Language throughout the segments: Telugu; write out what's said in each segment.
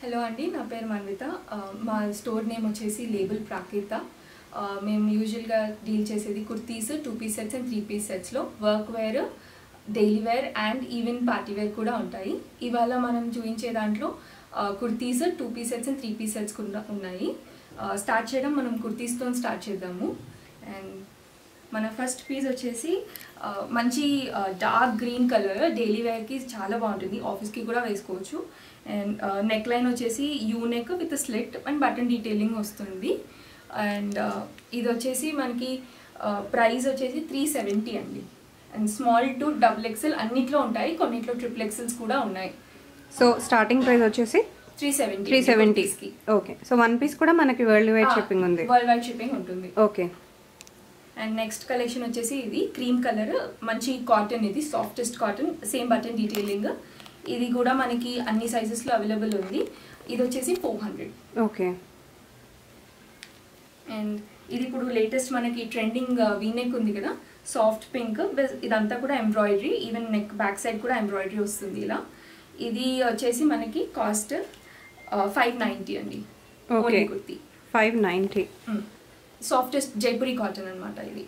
హలో అండి, నా పేరు మన్విత. మా స్టోర్ నేమ్ వచ్చేసి లేబుల్ ప్రాకృత. మేము యూజువల్గా డీల్ చేసేది kurtis, 2 piece sets and 3 piece సెట్స్లో work wear, daily wear and even party wear కూడా ఉంటాయి. ఇవాళ మనం చూపించే దాంట్లో kurtis, 2 piece sets and 3 piece sets కూడా ఉన్నాయి. స్టార్ట్ చేయడం మనం కుర్తీస్తో స్టార్ట్ చేద్దాము. అండ్ మన ఫస్ట్ పీస్ వచ్చేసి మంచి డార్క్ గ్రీన్ కలర్, డైలీ వేర్కి చాలా బాగుంటుంది, ఆఫీస్కి కూడా వేసుకోవచ్చు. అండ్ నెక్ లైన్ వచ్చేసి U neck with slit and button detailing వస్తుంది. అండ్ ఇది వచ్చేసి మనకి ప్రైస్ వచ్చేసి 370 అండి. అండ్ స్మాల్ టు XXL అన్నిట్లో ఉంటాయి, కొన్నిట్లో XXLs కూడా ఉన్నాయి. సో స్టార్టింగ్ ప్రైస్ వచ్చేసి 370. ఓకే, సో 1 పీస్ కూడా మనకి వరల్డ్ వైడ్ షిప్పింగ్ ఉంది. వరల్డ్ వైడ్ షిప్పింగ్ ఉంటుంది. ఓకే. అండ్ నెక్స్ట్ కలెక్షన్ వచ్చేసి ఇది క్రీమ్ కలర్, మంచి కాటన్, ఇది softest cotton, same button detailing. ఇది కూడా మనకి అన్ని సైజెస్లో అవైలబుల్ ఉంది. ఇది వచ్చేసి 400. ఓకే. అండ్ ఇది ఇప్పుడు లేటెస్ట్ మనకి ట్రెండింగ్ వీనెక్ ఉంది కదా, సాఫ్ట్ పింక్, ఇదంతా కూడా embroidery, even neck back side కూడా ఎంబ్రాయిడరీ వస్తుంది ఇలా. ఇది వచ్చేసి మనకి కాస్ట్ 590 అండి. Okay, kurti 590. Softest Jaipuri cotton అనమాట ఇది.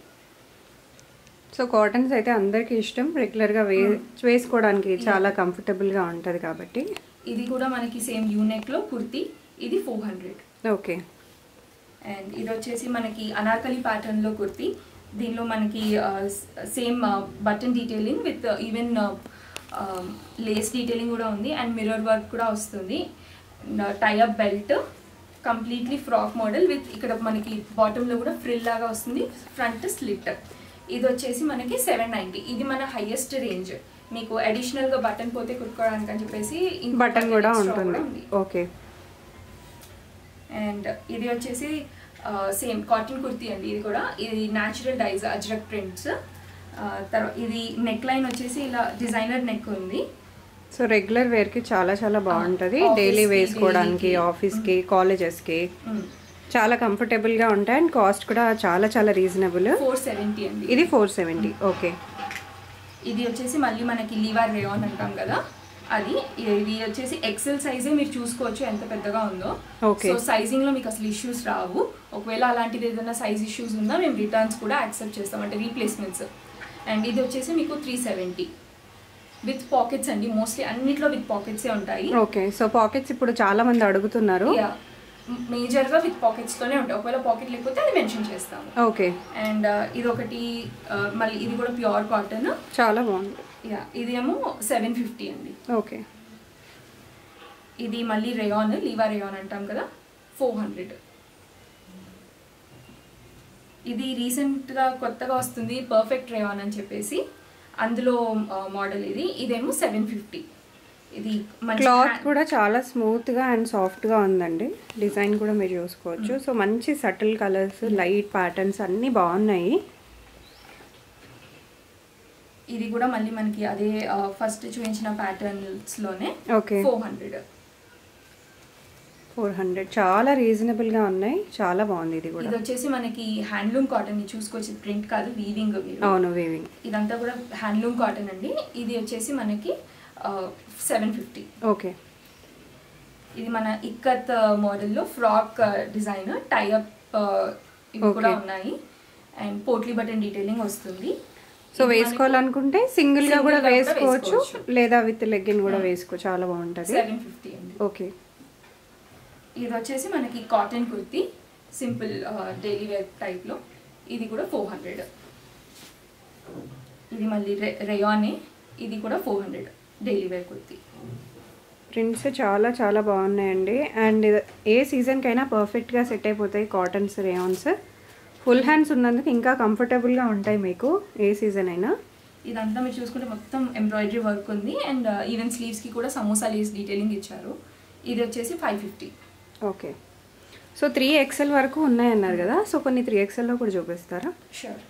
సో కాటన్స్ అయితే అందరికీ ఇష్టం, రెగ్యులర్గా వేసుకోవడానికి చాలా కంఫర్టబుల్గా ఉంటుంది కాబట్టి. ఇది కూడా మనకి సేమ్ యూనెక్లో కుర్తీ, ఇది 400. ఓకే. అండ్ ఇది వచ్చేసి మనకి అనార్కలి ప్యాటర్న్లో కుర్తీ, దీనిలో మనకి same button detailing with even Lay's detailing కూడా ఉంది అండ్ మిర్రర్ వర్క్ కూడా వస్తుంది. Tie up belt, completely frock model with ఇక్కడ మనకి బాటంలో కూడా ఫ్రిల్ లాగా వస్తుంది, ఫ్రంట్ స్లిట్. ఇది వచ్చేసి మనకి 790. ఇది మన హైయెస్ట్ రేంజ్. మీకు అడిషనల్గా బటన్ పోతే కుట్టుకోవడానికి అని చెప్పేసి బటన్ కూడా ఉంటుంది. ఓకే. అండ్ ఇది వచ్చేసి సేమ్ కాటన్ కుర్తీ అండి. ఇది కూడా ఇది న్యాచురల్ డైజ్ అజ్రక్ ప్రింట్స్. తర్వాత ఇది నెక్ లైన్ వచ్చేసి ఇలా డిజైనర్ నెక్ ఉంది. సో రెగ్యులర్ వేర్కి చాలా చాలా బాగుంటుంది, డైలీ వేసుకోవడానికి, ఆఫీస్కి, కాలేజెస్కి చాలా కంఫర్టబుల్గా ఉంటాయి. అండ్ కాస్ట్ కూడా చాలా చాలా రీజనబుల్. 470 అండి. ఇది 470. ఓకే. ఇది వచ్చేసి మళ్ళీ మనకి లీవర్ రేయాన్ అంటాం కదా, అది. ఇది వచ్చేసి XL సైజే, మీరు చూసుకోవచ్చు ఎంత పెద్దగా ఉందో. ఓకే. సో సైజింగ్లో మీకు అసలు ఇష్యూస్ రావు. ఒకవేళ అలాంటిది ఏదైనా సైజ్ ఇష్యూస్ ఉందా మేము రిటర్న్స్ కూడా యాక్సెప్ట్ చేస్తాం, అంటే రీప్లేస్మెంట్స్. అండ్ ఇది వచ్చేసి మీకు 370 విత్ పాకెట్స్ అండి. మోస్ట్లీ అన్నిట్లో విత్ పాకెట్సే ఉంటాయి. ఓకే. సో పాకెట్స్ ఇప్పుడు చాలా మంది అడుగుతున్నారు. మేజర్గా విత్ పాకెట్స్తోనే ఉంటాయి, ఒకవేళ పాకెట్ లేకపోతే అది మెన్షన్ చేస్తాము. ఓకే. అండ్ ఇది ఒకటి, మళ్ళీ ఇది కూడా ప్యూర్ కాటన్, చాలా బాగుంది. ఇదేమో 750 అండి. ఓకే. ఇది మళ్ళీ రేయాన్, లీవా రేయాన్ అంటాం కదా, 400. ఇది రీసెంట్గా కొత్తగా వస్తుంది, పర్ఫెక్ట్ రేయాన్ అని చెప్పేసి, అందులో మోడల్ ఇది. ఇదేమో 750. ఇది క్లాత్ కూడా చాలా స్మూత్గా అండ్ సాఫ్ట్గా ఉందండి, డిజైన్ కూడా మీరు చూసుకోవచ్చు. సో మంచి సటిల్ కలర్స్, లైట్ ప్యాటర్న్స్ అన్నీ బాగున్నాయి. ఇది కూడా మళ్ళీ మనకి అదే ఫస్ట్ చూపించిన ప్యాటర్న్స్లోనే. ఓకే. 400 చాలా రీజనబుల్గా ఉన్నాయి, చాలా బాగుంది. ఇది కూడా ఇది వచ్చేసి మనకి హ్యాండ్లూమ్ కాటన్, చూసుకోవచ్చు, ప్రింట్ కాదు, వీవింగ్. అవును, వీవింగ్. ఇదంతా కూడా హ్యాండ్లూమ్ కాటన్ అండి. ఇది వచ్చేసి మనకి 750. ఓకే. ఇది మన ఇక్కత్ మోడల్లో ఫ్రాక్ డిజైన్, టైఅప్ ఇవి కూడా ఉన్నాయి. అండ్ పోట్లీ బటన్ డీటెయిలింగ్ వస్తుంది. సో వేసుకోవాలనుకుంటే సింగిల్ గా కూడా వేసుకోవచ్చు, లేదా విత్ లెగ్గిన్ కూడా వేసుకో, చాలా బాగుంటుంది. 750 అండి. ఓకే. ఇది వచ్చేసి మనకి cotton kurti, simple daily wear టైప్లో, ఇది కూడా 400. ఇది మళ్ళీ రేయానే, ఇది కూడా 400 డైలీ వేర్ కుర్తీ. ప్రింట్స్ చాలా చాలా బాగున్నాయండి. అండ్ ఏ సీజన్కైనా పర్ఫెక్ట్గా సెట్ అయిపోతాయి కాటన్స్, రేయాన్స్. ఫుల్ హ్యాండ్స్ ఉన్నందుకు ఇంకా కంఫర్టబుల్గా ఉంటాయి మీకు ఏ సీజన్ అయినా. ఇదంతా మీరు చూసుకుంటే మొత్తం ఎంబ్రాయిడరీ వర్క్ ఉంది అండ్ ఈవెన్ స్లీవ్స్కి కూడా సమోసా లేస్ డీటెయిలింగ్ ఇచ్చారు. ఇది వచ్చేసి 550. ఓకే. సో 3XL వరకు ఉన్నాయన్నారు కదా, సో కొన్ని 3XLలో కూడా చూపిస్తారా? షూర్.